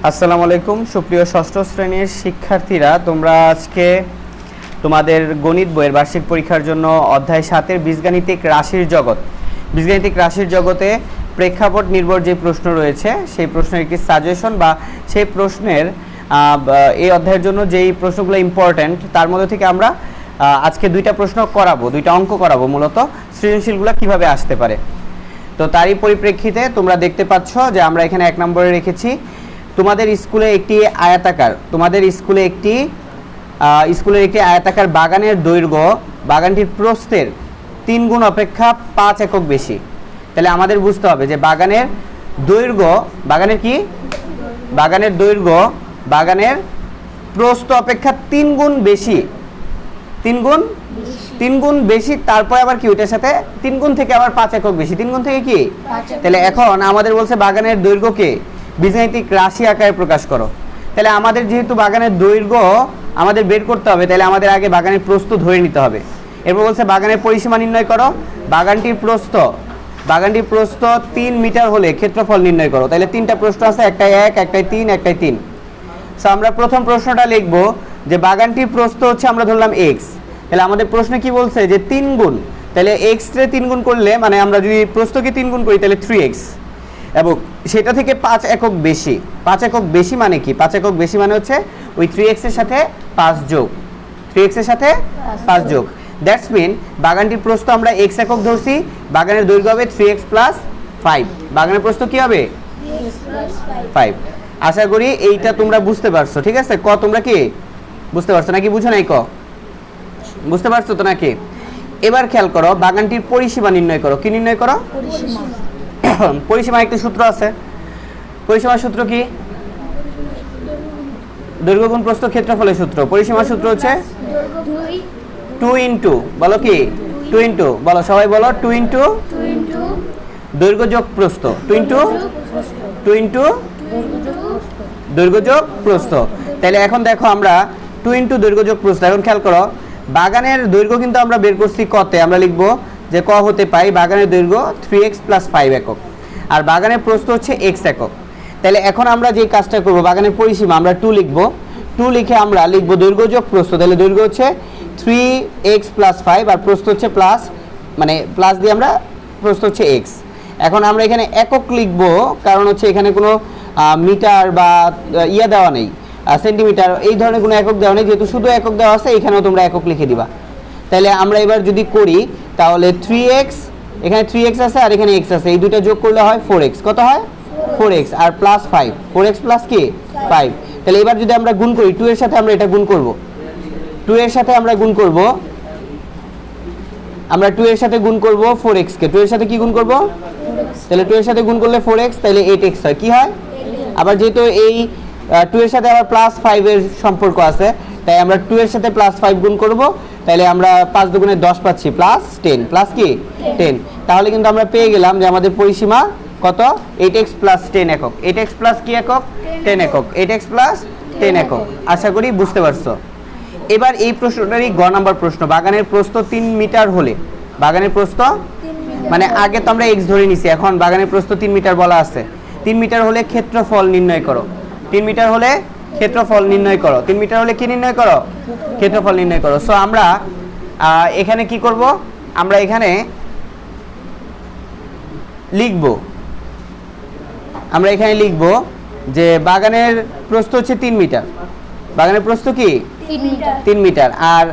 আসসালামু আলাইকুম সুপ্রিয় ষষ্ঠ শ্রেণীর শিক্ষার্থীরা, তোমরা আজকে তোমাদের গণিত বইয়ের বার্ষিক পরীক্ষার জন্য অধ্যায় 7-এর বীজগাণিতিক রাশির জগতে প্রেক্ষাপট নির্ভর যে প্রশ্ন রয়েছে সেই প্রশ্নের একটি সাজেশন বা সেই প্রশ্নের এই অধ্যায়ের জন্য যেই প্রশ্নগুলো ইম্পর্ট্যান্ট তার মধ্যে থেকে আমরা আজকে দুইটা অঙ্ক করাবো মূলত সৃজনশীলগুলো কিভাবে আসতে পারে। তো তারই পরিপ্রেক্ষিতে তোমরা দেখতে পাচ্ছ যে আমরা এখানে 1 নম্বরে রেখেছি তোমাদের স্কুলে একটি আয়তাকার বাগানের দৈর্ঘ্য বাগানটির প্রস্থের 3 গুণ অপেক্ষা 5 একক বেশি। তাহলে আমাদের বুঝতে হবে যে বাগানের দৈর্ঘ্য বাগানের প্রস্থ অপেক্ষা 3 গুণ বেশি, 3 গুণ বেশি, তারপর আবার কি ওইটার সাথে 3 গুণ থেকে আবার 5 একক বেশি, 3 গুণ থেকে কি। তাহলে এখন আমাদের বলছে বাগানের দৈর্ঘ্যকে বীজগাণিতিক রাশি আকারে প্রকাশ করো। তাহলে আমাদের যেহেতু বাগানের দৈর্ঘ্য আমাদের বের করতে হবে, তাহলে আমাদের আগে বাগানের প্রস্থ ধরে নিতে হবে। এরপর বলছে বাগানের পরিসীমা নির্ণয় করো। বাগানটির প্রস্থ 3 মিটার হলে ক্ষেত্রফল নির্ণয় করো। তাহলে 3টা প্রশ্ন আছে, একটাই 1, একটাই 3, একটাই 3। সো আমরা প্রথম প্রশ্নটা লিখব যে বাগানটির প্রস্থ হচ্ছে আমরা ধরলাম x। তাহলে আমাদের প্রশ্নে কি বলছে যে 3 গুণ, তাহলে x রে 3 গুণ করলে মানে আমরা যদি প্রস্থকে 3 গুণ করি তাহলে 3x, এবং সেটা থেকে 5 একক বেশি। 5 একক বেশি মানে কি? 5 একক বেশি মানে হচ্ছে ওই 3x এর সাথে 5 যোগ, 3x এর সাথে 5 যোগ। দ্যাটস মিন বাগানটির প্রস্থ আমরা x একক ধরছি, বাগানের দৈর্ঘ্য হবে 3x + 5। বাগানের প্রস্থ কি হবে? 5। আশা করি এইটা তোমরা বুঝতে পারছো, ঠিক আছে? তোমরা কি বুঝতে পারছো নাকি বুঝো নাই? বুঝতে পারছো তো নাকি? এবার খেয়াল করো বাগানটির পরিসীমা নির্ণয় করো। কি নির্ণয় করো? পরিসীমা একটি সূত্র আছে। পরিসীমার সূত্র কি? দৈর্ঘ্য গুণ প্রস্থ ক্ষেত্রফলের সূত্র। পরিসীমার সূত্র হচ্ছে 2 ইনটু, বলো কি? 2 ইনটু, বলো সবাই বলো 2 ইনটু দৈর্ঘ্য যোগ প্রস্থ, 2 ইনটু দৈর্ঘ্য যোগ প্রস্থ। তাহলে এখন দেখো আমরা 2 ইনটু দৈর্ঘ্য যোগ প্রস্থ। এখন খেয়াল করো বাগানের দৈর্ঘ্য কিন্তু আমরা বের করছি কতে, আমরা লিখব যে ক হতে পাই বাগানের দৈর্ঘ্য 3x + 5 একক, আর বাগানের প্রস্থ হচ্ছে x একক। তাহলে এখন আমরা যে কাজটা করব, বাগানের পরিসীমা আমরা 2 লিখব। 2 লিখে আমরা লিখব দৈর্ঘ্য যোগ প্রস্থ। তাহলে দৈর্ঘ্য হচ্ছে 3x + 5 আর প্রস্থ হচ্ছে প্লাস, মানে প্লাস দিয়ে আমরা প্রস্থ হচ্ছে x। এখন আমরা এখানে একক লিখব, কারণ হচ্ছে এখানে কোনো মিটার বা দেওয়া নেই, সেন্টিমিটার এই ধরনের কোনো একক দেওয়া নেই, যেহেতু শুধু একক দেওয়া আছে এখানেও তোমরা একক লিখে দিবা। তাহলে আমরা এবার যদি করি তাহলে 3x, এখানে 3x আছে আর এখানে x আছে, এই দুটো যোগ করলে হয় 4x। কত হয়? 4x আর প্লাস 5, 4x প্লাস কি 5। তাহলে এবার যদি আমরা গুণ করি 2 এর সাথে, আমরা এটা গুণ করব, 2 এর সাথে আমরা গুণ করব, আমরা 2 এর সাথে গুণ করব 4x কে। 2 এর সাথে কি গুণ করব? তাহলে 2 এর সাথে গুণ করলে 4x, তাহলে 8x হয়। কি হয়? আবার যেহেতু এই 2 এর সাথে আবার প্লাস 5 এর সম্পর্ক আছে, তাই আমরা 2 এর সাথে প্লাস 5 গুণ করব। তাহলে আমরা 5 দুগুণে 10 পাচ্ছি, প্লাস 10, প্লাস কি 10। তাহলে কিন্তু আমরা পেয়ে গেলাম যে আমাদের পরিসীমা কত? 8x + 10 একক। 8x প্লাস কি একক? 10 একক। 8x + 10 একক। আশা করি বুঝতে পারছো। এবার এই প্রশ্নটারই গ নাম্বার প্রশ্ন। বাগানের প্রস্থ 3 মিটার হলে, বাগানের প্রস্থ মানে আগে তো আমরা x ধরে নিছি, এখন বাগানের প্রস্থ 3 মিটার বলা আছে। 3 মিটার হলে ক্ষেত্রফল নির্ণয় করো। 3 মিটার হলে ক্ষেত্রফল নির্ণয় করো। 3 মিটার হলে কি নির্ণয় করো? ক্ষেত্রফল নির্ণয় করো। সো আমরা এখানে কি করব? আমরা এখানে লিখব যে বাগানের প্রস্থ হচ্ছে 3 মিটার। বাগানের প্রস্থ কি 3 মিটার, আর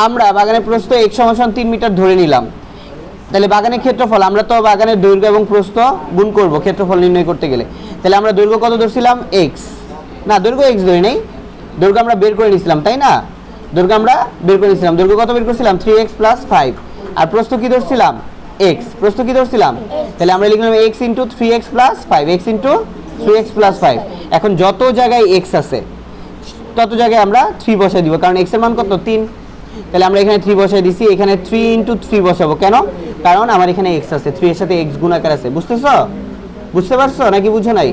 আমরা বাগানের প্রস্থ x = 3 মিটার ধরে নিলাম। তাহলে বাগানের ক্ষেত্রফল, আমরা তো বাগানের দৈর্ঘ্য এবং প্রস্থ গুণ করব ক্ষেত্রফল নির্ণয় করতে গেলে। তাহলে আমরা দৈর্ঘ্য কত ধরছিলাম? x, না দৈর্ঘ্য x ধরি নাই, দৈর্ঘ্য আমরা বের করে নিয়েছিলাম, তাই না? দৈর্ঘ্য আমরা বের করে নিয়েছিলাম। দৈর্ঘ্য কত বের করছিলাম? 3x + 5। আর প্রস্থ কি ধরছিলাম? x। প্রস্থ কি ধরছিলাম? তাহলে আমরা লিখলাম x × 3x + 5, x × 3x + 5। এখন যত জায়গায় x আছে তত জায়গায় আমরা 3 বসাই দিব, কারণ x এর মান কত? 3। তাহলে আমরা এখানে 3 বসাই দিছি, এখানে 3 × 3 বসাবো। কেন? কারণ আমার এখানে x আছে, 3 এর সাথে x গুণাকার আছে। বুঝতেছো? বুঝতে পারছো নাকি বুঝো নাই?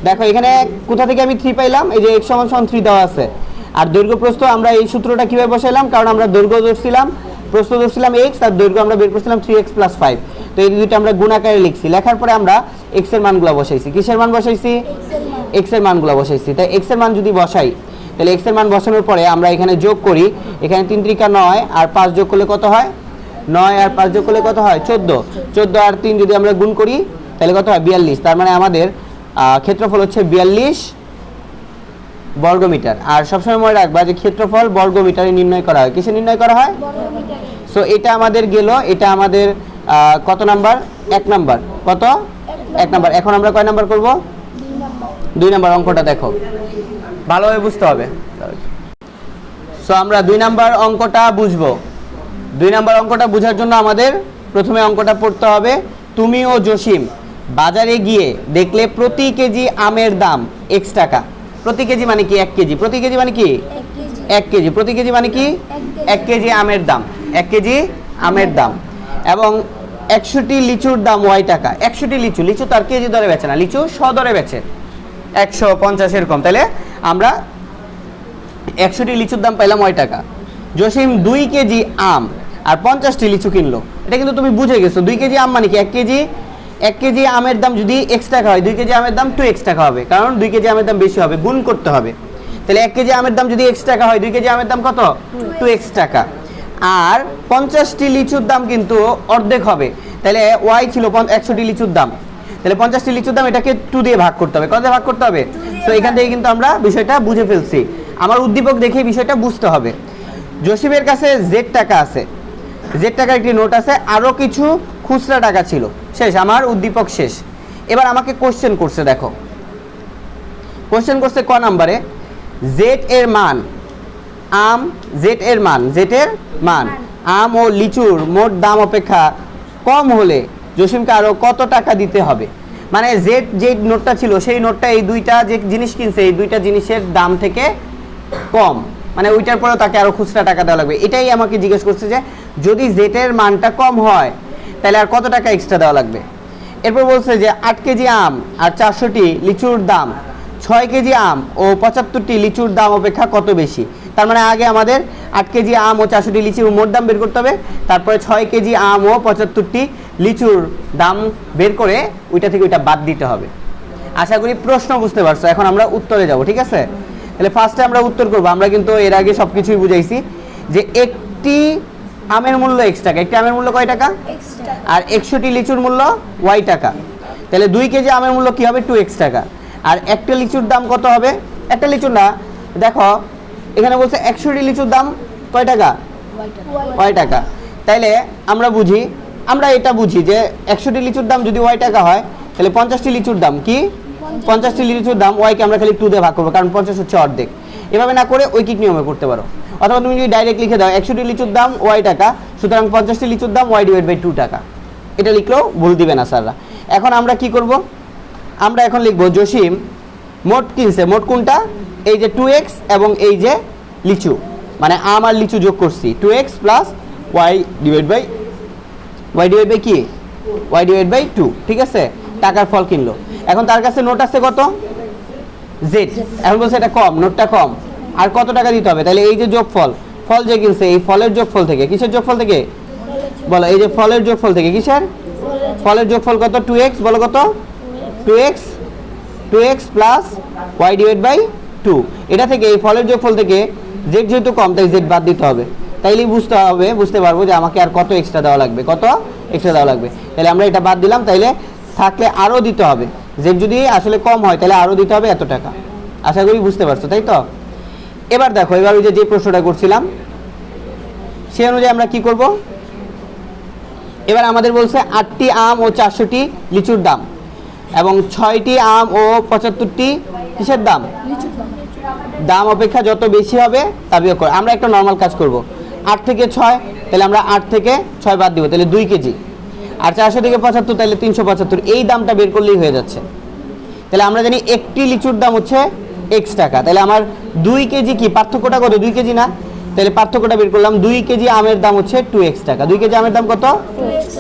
দেখো এখানে কোথা থেকে আমি 3 পাইলাম? এই যে x = 3 দেওয়া আছে। আর দৈর্ঘ্য প্রস্থ আমরা এই সূত্রটা কিভাবে বসাইলাম? কারণ আমরা দৈর্ঘ্য ধরছিলাম, প্রস্থ ধরছিলাম x, আর দৈর্ঘ্য আমরা বের করছিলাম 3x + 5। তো এই দুটো আমরা গুণ আকারে লিখছি। লেখার পরে আমরা x এর মানগুলো বসাইছি। কিসের মান বসাইছি? এক্স এর মানগুলো বসাইছি। তাই এক্স এর মান যদি বসাই তাহলে এক্স এর মান বসানোর পরে আমরা এখানে যোগ করি, এখানে 3 × 9 আর 5 যোগ করলে কত হয়? 9 আর 5 যোগ করলে কত হয়? 14। 14 আর 3 যদি আমরা গুণ করি তাহলে কত হয়? 42। তার মানে আমাদের ক্ষেত্রফল হচ্ছে 42 বর্গমিটার। আর সবসময় মনে রাখবা যে ক্ষেত্রফল বর্গমিটারে নির্ণয় করা হয়। কিসে নির্ণয় করা হয়? সো এটা আমাদের গেল, এটা আমাদের কত নাম্বার? 1 নাম্বার। কত? 1 নাম্বার। এখন আমরা কয় নাম্বার করব? 2 নাম্বার অঙ্কটা দেখো, ভালোভাবে বুঝতে হবে। সো আমরা 2 নাম্বার অঙ্কটা বুঝবো। 2 নাম্বার অঙ্কটা বোঝার জন্য আমাদের প্রথমে অঙ্কটা পড়তে হবে। তুমি ও জসিম বাজারে গিয়ে দেখলে প্রতি কেজি আমের দাম x টাকা। প্রতি কেজি মানে কি? 1 কেজি। প্রতি কেজি মানে কি? 1 কেজি। প্রতি কেজি মানে কি? 1 কেজি আমের দাম। 1 কেজি আমের দাম। এবং 100টি লিচুর দাম y টাকা। 100টি লিচু, লিচু তার কেজি দরে বেচে না, লিচু শ দরে বেচে, 150 এরকম। তাহলে আমরা 100টি লিচুর দাম পাইলাম y টাকা। জসিম 2 কেজি আম আর 50টি লিচু কিনলো। এটা কিন্তু তুমি বুঝে গেছো। 2 কেজি আম মানে কি? 1 কেজি আমের দাম যদি x টাকা হয়, 2 কেজি আমের দাম 2x টাকা হবে, কারণ 2 কেজি আমের দাম বেশি হবে, গুণ করতে হবে। তাহলে 1 কেজি আমের দাম যদি x টাকা হয়, 2 কেজি আমের দাম কত? 2x টাকা। আর 50টি লিচুর দাম কিন্তু অর্ধেক হবে। তাহলে y ছিল 100টি লিচুর দাম, তাহলে 50টি লিচুর দাম এটাকে 2 দিয়ে ভাগ করতে হবে। কত দিয়ে ভাগ করতে হবে? তো এখান থেকে কিন্তু আমরা বিষয়টা বুঝে ফেলছি। আমার উদ্দীপক দেখে বিষয়টা বুঝতে হবে। জসিমের কাছে z টাকা আছে, z টাকার একটি নোট আছে, আরও কিছু খুচরা টাকা ছিল। শেষ, আমার উদ্দীপক শেষ। এবার আমাকে কোশ্চেন করছে, দেখো কোশ্চেন করছে ক নাম্বারে, z এর মান আম, z এর মান আম ও লিচুর মোট দাম অপেক্ষা কম হলে জসিমকে আরো কত টাকা দিতে হবে। মানে যে নোটটা ছিল সেই নোটটা এই দুইটা যে জিনিস কিনছে এই দুইটা জিনিসের দাম থেকে কম, মানে ওইটার পরেও তাকে আরো খুচরা টাকা দেওয়া লাগবে। এটাই আমাকে জিজ্ঞেস করছে যে যদি z এর মানটা কম হয় তাহলে আর কত টাকা এক্সট্রা দেওয়া লাগবে। এরপর বলছে যে 8 কেজি আম আর 400টি লিচুর দাম 6 কেজি আম ও 75টি লিচুর দাম অপেক্ষা কত বেশি। তার মানে আগে আমাদের 8 কেজি আম ও 400টি লিচুর মোট দাম বের করতে হবে, তারপরে 6 কেজি আম ও 75টি লিচুর দাম বের করে ওইটা থেকে ওইটা বাদ দিতে হবে। আশা করি প্রশ্ন বুঝতে পারছো। এখন আমরা উত্তরে যাব, ঠিক আছে? তাহলে ফার্স্টে আমরা উত্তর করব। আমরা কিন্তু এর আগে সব কিছুই বুঝাইছি যে একটি আমের মূল্য x টাকা, একটি আমের মূল্য কয় টাকা? আর 100টি লিচুর মূল্য y টাকা। তাহলে 2 কেজি আমের মূল্য কি হবে? 2x টাকা। আর একটা লিচুর দাম কত হবে? একটা লিচুর না, দেখো এখানে বলছে 100টি লিচুর দাম কয় টাকা? y টাকা। তাইলে আমরা এটা বুঝি যে 100টি লিচুর দাম যদি y টাকা হয় তাহলে 50টি লিচুর দাম কি? 50টি লিচুর দাম y কে আমরা খালি 2 দিয়ে ভাগ করবো, কারণ 50 হচ্ছে অর্ধেক। এভাবে না করে ঐকিক নিয়মে করতে পারো, অথবা তুমি যদি ডাইরেক্ট লিখে দাও 100টি লিচুর দাম y টাকা, সুতরাং 50টি লিচুর দাম y/2 টাকা। এটা লিখলেও ভুল দিবে না স্যাররা। এখন আমরা কি করব? আমরা এখন লিখব জসিম মোট কিনছে, মোট কোনটা? এই যে 2x এবং এই যে লিচু, মানে আম আর লিচু যোগ করছি, 2x প্লাস y/2, ঠিক আছে? টাকার ফল কিনলো। এখন তার কাছে নোট আছে কত? z। এখন বলছে এটা কম, নোটটা কম, আর কত টাকা দিতে হবে? তাহলে এই যে যোগফল, ফল যে কিনছে এই ফলের যোগফল থেকে, কিসের যোগফল থেকে বলো? এই যে ফলের যোগফল থেকে। কিসের? ফলের যোগফল কত? 2x। বলো কত? 2x plus y/2। এটা থেকে এই ফলের যোগফল থেকে z যেহেতু কম তাই z বাদ দিতে হবে। তাইলেই বুঝতে পারবো যে আমাকে আর কত এক্সট্রা দেওয়া লাগবে, কত এক্সট্রা দেওয়া লাগবে। তাহলে আমরা এটা বাদ দিলাম, তাইলে থাকলে আরও দিতে হবে। z যদি আসলে কম হয় তাহলে আরও দিতে হবে এত টাকা। আশা করি বুঝতে পারছো, তাই তো? এবার দেখো, এবার ওই যে প্রশ্নটা করছিলাম সেই অনুযায়ী আমরা কি করব? এবার আমাদের বলছে 8টি আম ও 400টি লিচুর দাম এবং 6টি আম ও 75টি কিসের দাম? দাম অপেক্ষা যত বেশি হবে তা বিয়োগ করে। আমরা একটা নর্মাল কাজ করব। 8 থেকে 6, তাহলে আমরা 8 থেকে 6 বাদ দিব, তাহলে 2 কেজি। আর 400 থেকে 75, তাহলে 375। এই দামটা বের করলেই হয়ে যাচ্ছে। তাহলে আমরা জানি একটি লিচুর দাম হচ্ছে x টাকা। তাহলে আমার 2 কেজি কি পার্থক্যটা কত? 2 কেজি না? তাহলে পার্থক্যটা বের করলাম। 2 কেজি আমের দাম হচ্ছে 2x টাকা। 2 কেজি আমের দাম কত?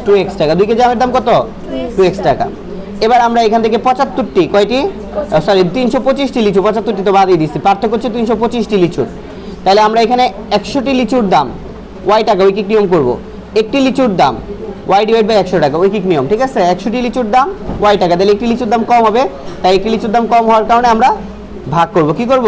2x টাকা। 2 কেজি আমের দাম কত? 2x টাকা। এবার আমরা এখান থেকে 75টি, কয়টি? 325টি লিচু, 75টি তো বাদই দিচ্ছি, পার্থক্য হচ্ছে 325টি লিচুর। তাহলে আমরা এখানে 100টি লিচুর দাম y টাকা, ঐকিক নিয়ম করব। একটি লিচুর দাম ওয়াই ডিভাইড বাই 100 টাকা, ঐকিক নিয়ম, ঠিক আছে। 100টি লিচুর দাম ওয়াই টাকা, তাহলে একটি লিচুর দাম কম হবে, তাই একটি লিচুর দাম কম হওয়ার কারণে আমরা ভাগ করব, কি করব,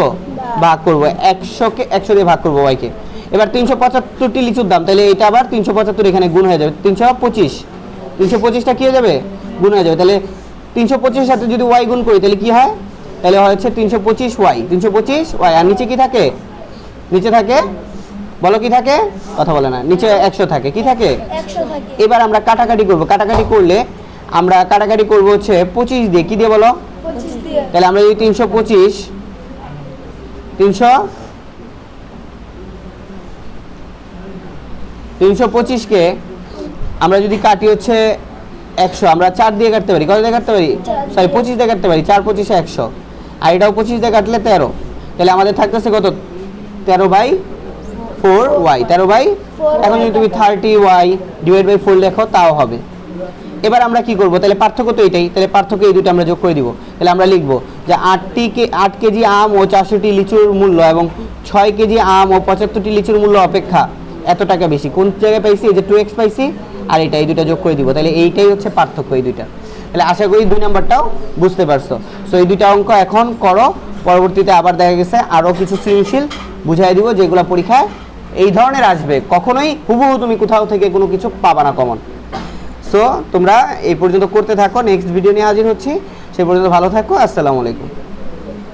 ভাগ করব 100কে 100 দিয়ে ভাগ করব ওয়াইকে। এবার 375টি লিচুর দাম, তাহলে এটা আবার 375 এখানে গুণ হয়ে যাবে, 325টা কি হয়ে যাবে, গুণ হয়ে যাবে। তাহলে 325 এর সাথে যদি ওয়াই গুণ করি তাহলে কি হয়, তাহলে হচ্ছে 325 ওয়াই, আর নিচে কি থাকে, নিচে থাকে, বলো কি থাকে, কথা বলে না, নিচে 100 থাকে, কি থাকে, 100 থাকে। এবার আমরা কাটাকাটি করব, কাটাকাটি করলে আমরা কাটাকাটি করব হচ্ছে 25 দিয়ে, কি দিয়ে বলো, 25 দিয়ে। তাহলে আমরা যদি 325 কে আমরা যদি কাটি হচ্ছে 100, আমরা 4 দিয়ে কাটতে পারি, কত দিয়ে কাটতে পারি, সরি 25 দিয়ে কাটতে পারি, 4 25 100, আর এটাও 25 দিয়ে কাটলে 13, তাহলে আমাদের থাকতেছে কত, 13/4 ওয়াই, 13/4। এখন যদি তুমি 30 ওয়াই ডিভাইড বাই 4 লেখো তাও হবে। এবার আমরা কি করব, তাহলে পার্থক্য তো এটাই, তাহলে পার্থক্য এই দুটো আমরা যোগ করে দিব। তাহলে আমরা লিখব যে 8 কেজি আম ও 400টি লিচুর মূল্য এবং 6 কেজি আম ও 75টি লিচুর মূল্য অপেক্ষা এত টাকা বেশি। কোন জায়গায় পাইছি, এই যে 2x পাইছি, আর এটা এই দুটো যোগ করে দিব, তাহলে এইটাই হচ্ছে পার্থক্য এই দুইটা। তাহলে আশা করি 2 নাম্বারটাও বুঝতে পারছো। সো এই দুইটা অঙ্ক এখন করো, পরবর্তীতে আবার দেখা গেছে আরও কিছু সৃজনশীল বুঝাই দিব যেগুলো পরীক্ষায় এই ধরনের আসবে, কখনোই হুবহু তুমি কোথাও থেকে কোনো কিছু পাবা না কমন। সো তোমরা এই পর্যন্ত করতে থাকো, নেক্সট ভিডিও নিয়ে হাজির হচ্ছি, সে পর্যন্ত ভালো থাকো, আসসালামু আলাইকুম।